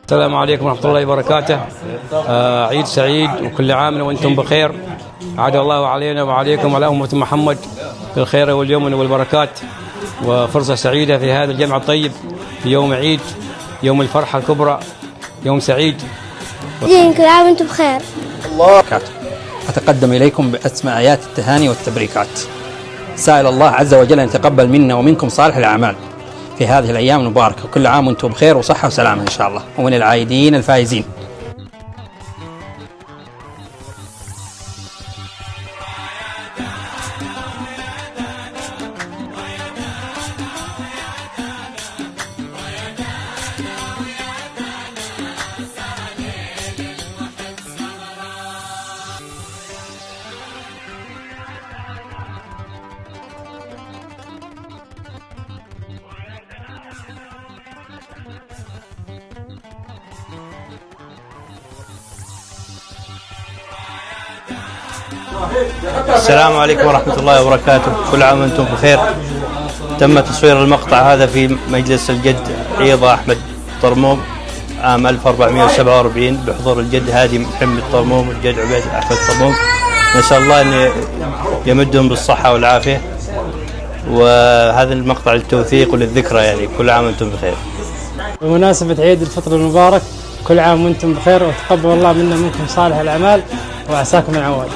السلام عليكم ورحمة الله وبركاته. عيد سعيد وكل عام وأنتم بخير. عاد الله علينا وعليكم وعلى أمة محمد بالخير واليمن والبركات، وفرصة سعيدة في هذا الجمع الطيب في يوم عيد، يوم الفرحة الكبرى، يوم سعيد. كل عام وأنتم بخير. الله أتقدم إليكم بأسمى آيات التهاني والتبريكات، سائل الله عز وجل أن يتقبل منا ومنكم صالح الأعمال في هذه الأيام المباركة، وكل عام وأنتم بخير وصحة وسلامة إن شاء الله، ومن العايدين الفائزين. السلام عليكم ورحمة الله وبركاته، كل عام وانتم بخير. تم تصوير المقطع هذا في مجلس الجد عيضة أحمد طرموم عام 1447 بحضور الجد هادي محمد طرموم والجد عبيد أحمد طرموم. نسأل الله أن يمدهم بالصحة والعافية، وهذا المقطع للتوثيق وللذكرى، يعني كل عام وانتم بخير. بمناسبة عيد الفطر المبارك، كل عام وانتم بخير، وتقبل الله منا منكم صالح الأعمال وعساكم العواد.